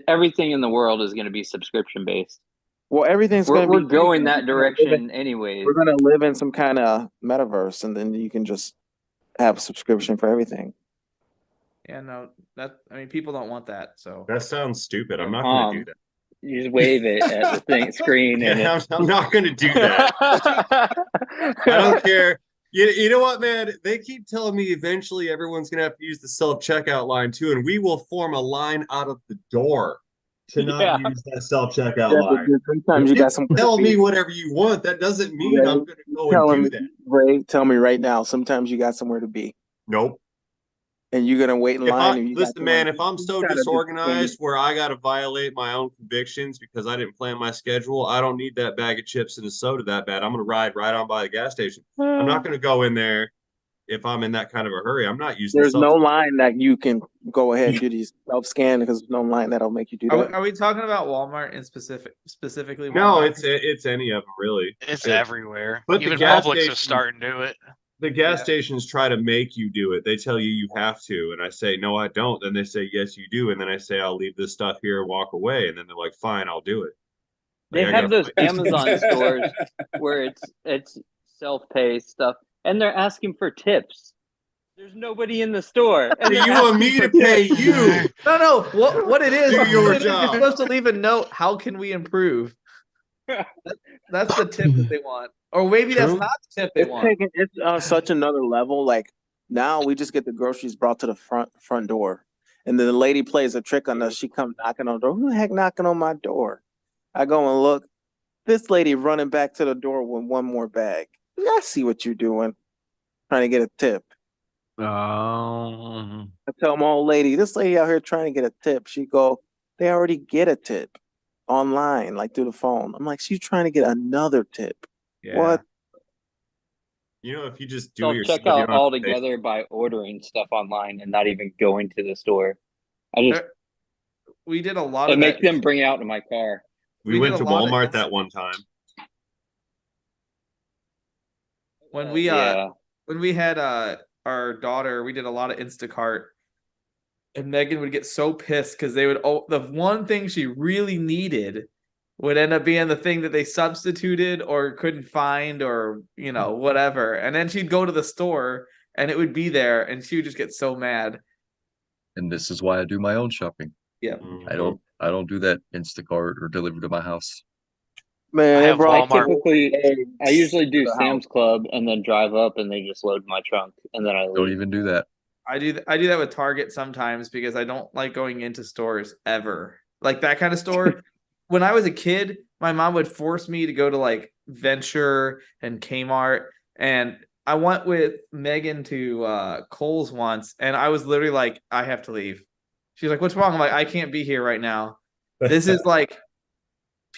everything in the world is going to be subscription based. Well, everything's We're, going to we're be going that direction anyways. We're going to live in some kind of metaverse, and then you can just have a subscription for everything. Yeah, no, people don't want that. So That sounds stupid. I'm not going to do that. You just wave it at the screen, and I'm not going to do that. I don't care. You know what, man? They keep telling me eventually everyone's going to have to use the self-checkout line too, and we will form a line out of the door to not use that self-checkout line. Sometimes you got some. Tell me whatever you want. That doesn't mean I'm going to go and do that. Ray, tell me right now. Sometimes you got somewhere to be. Nope. And you're gonna wait in line. Listen, man, if I'm so disorganized where I got to violate my own convictions because I didn't plan my schedule, I don't need that bag of chips and a soda that bad. I'm going to ride right on by the gas station. I'm not going to go in there if I'm in that kind of a hurry. I'm not using. There's no line that you can go ahead and do these self-scan because there's no line that'll make you do that. Are we talking about Walmart in specifically? Walmart? No, it's any of them really. It's everywhere. But even the gas Publix station, is starting to do it. The gas stations try to make you do it. They tell you have to, and I say no, I don't. Then they say yes, you do, and then I say I'll leave this stuff here and walk away, and then they're like, fine, I'll do it. They have those Amazon stores where it's self-pay stuff, and they're asking for tips. There's nobody in the store. And you want me to pay you? No. What it is? Do your job. You're supposed to leave a note. How can we improve? That's the tip that they want, or maybe that's not the tip they want. It's such another level. Like now, we just get the groceries brought to the front door, and then the lady plays a trick on us. She comes knocking on the door. Who the heck knocking on my door? I go and look. This lady running back to the door with one more bag. I see what you're doing, trying to get a tip. I tell my old lady, this lady out here trying to get a tip. She go, they already get a tip online, like through the phone. I'm like, she's trying to get another tip. Yeah. What? You know, if you just do your checkout all together by ordering stuff online and not even going to the store. We did a lot of that. Make them bring it out to my car. We went to Walmart that one time. When we had our daughter, we did a lot of Instacart, and Megan would get so pissed because they would the one thing she really needed would end up being the thing that they substituted or couldn't find or whatever. And then she'd go to the store and it would be there and she would just get so mad. And this is why I do my own shopping. Yeah. I don't do that Instacart or deliver to my house. Man, I they have brought Walmart. I usually do the Sam's Club and then drive up and they just load my trunk and then I leave. Don't even do that. I do that with Target sometimes because I don't like going into stores ever. Like that kind of store. When I was a kid, my mom would force me to go to like Venture and Kmart. And I went with Megan to Kohl's once and I was literally like, I have to leave. She's like, what's wrong? I'm like, I can't be here right now. This is like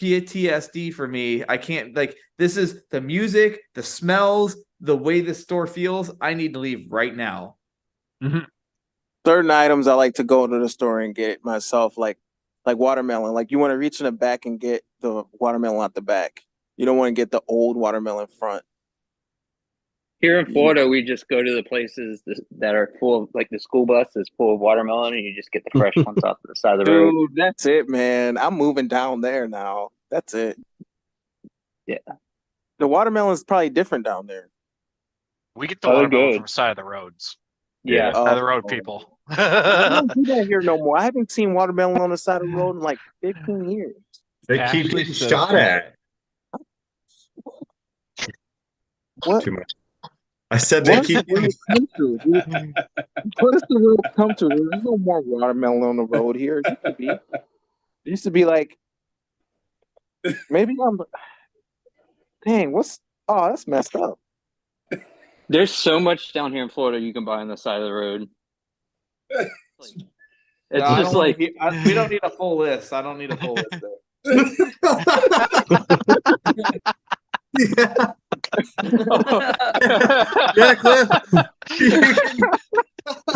PTSD for me. I can't this is the music, the smells, the way the store feels. I need to leave right now. Mhm. certain items I like to go to the store and get it myself, like watermelon. Like you want to reach in the back and get the watermelon out the back. You don't want to get the old watermelon front. Here in Florida, we just go to the places that are full of, like the school bus is full of watermelon, and you just get the fresh ones off the side of the road. Dude, that's it, man. I'm moving down there now. That's it. Yeah. The watermelon is probably different down there. We get the Oh, they're watermelon good. from side of the roads. Yeah. Side of the road Oh. people. I don't do that here no more. I haven't seen watermelon on the side of the road in like 15 years. They keep Ashley getting says- shot at. What? Too much. I said they What keep does the road come to, dude? What does the road come to? There's no more watermelon on the road here. It used to be like, maybe I'm. Dang, that's messed up. There's so much down here in Florida you can buy on the side of the road. It's No, I just don't like we don't need a full list. I don't need a full list there. yeah. Yeah, Cliff.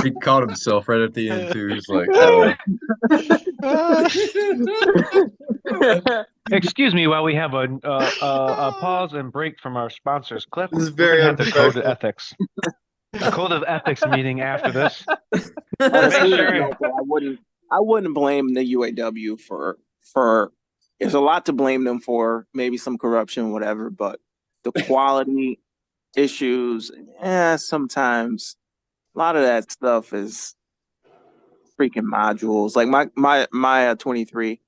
He caught himself right at the end too. He's like, Excuse me while we have a pause and break from our sponsors. Cliff, This is we're very gonna have the code of unprofessional. ethics. A code of ethics meeting after this. Honestly, Make sure- no, but I wouldn't blame the UAW for. There's a lot to blame them for, maybe some corruption, whatever. But the quality issues, sometimes a lot of that stuff is freaking modules. Like my 23,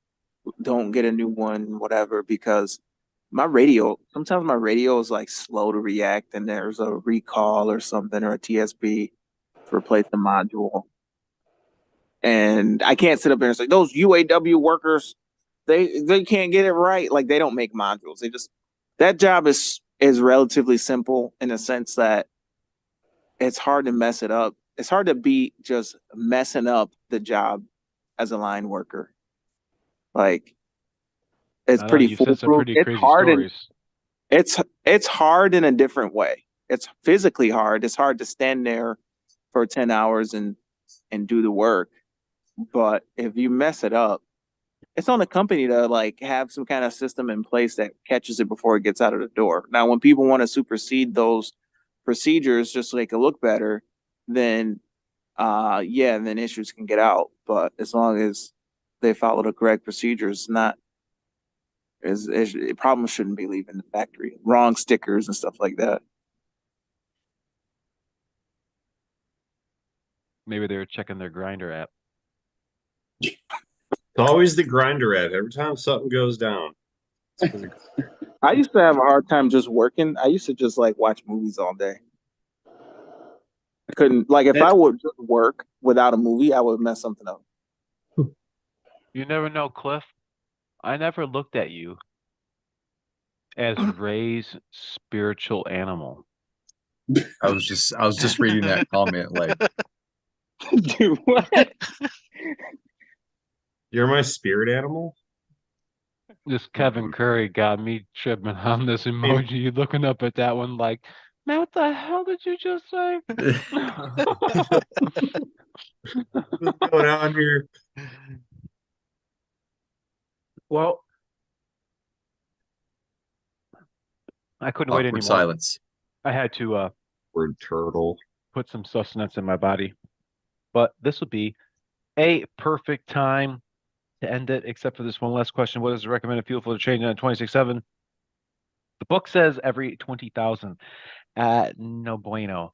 don't get a new one, whatever, because sometimes my radio is like slow to react, and there's a recall or something or a TSB to replace the module. And I can't sit up there and say those UAW workers, they can't get it right. Like they don't make modules. That job is relatively simple in the sense that it's hard to mess it up. It's hard to be just messing up the job as a line worker. Like it's I know, pretty you've said some foolproof. pretty It's crazy hard stories. it's hard in a different way. It's physically hard. It's hard to stand there for 10 hours and do the work. But if you mess it up, it's on the company to like have some kind of system in place that catches it before it gets out of the door. Now, when people want to supersede those procedures just so they can look better, then then issues can get out. But as long as they follow the correct procedures, problems shouldn't be leaving the factory. Wrong stickers and stuff like that. Maybe they were checking their grinder app. It's always the grinder ad. Every time something goes down. It's 'cause of- I used to have a hard time just working. I used to just like watch movies all day. I couldn't, like, if I would just work without a movie, I would mess something up. You never know, Cliff. I never looked at you as Ray's spiritual animal. I was just reading that comment like, dude, what? You're my spirit animal? This Kevin Curry got me tripping on this emoji, looking up at that one like, man, what the hell did you just say? What's going on here? Well, I couldn't wait awkward anymore. silence. I had to Word turtle. put some sustenance in my body. But this would be a perfect time to end it, except for this one last question. What is the recommended fuel for the change on 26.7? The book says every 20,000. No bueno.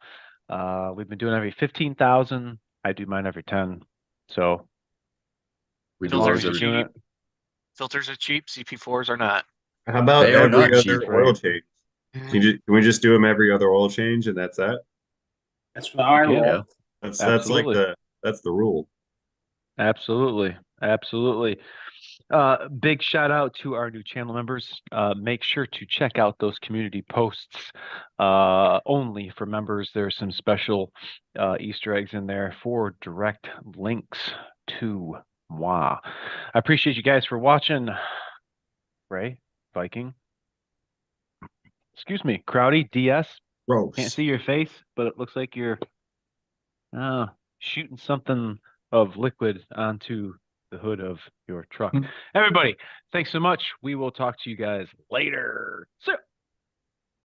We've been doing every 15,000. I do mine every 10. So We as do long Filters as ours are you're every. doing cheap. it, Filters are cheap. CP4s are not. How about They are every not other cheap, oil Frank. change? Can we just do them every other oil change and that's that? That's for the iron can. wall. Yeah. That's like Absolutely. that's the rule. Absolutely. Absolutely. Big shout out to our new channel members. Make sure to check out those community posts. Only for members. There's some special Easter eggs in there for direct links to moi. I appreciate you guys for watching. Ray, Viking. Excuse me, Crowdy, DS. Can't Gross. see your face, but it looks like you're shooting something of liquid onto the hood of your truck. Everybody, thanks so much. We will talk to you guys later. See ya.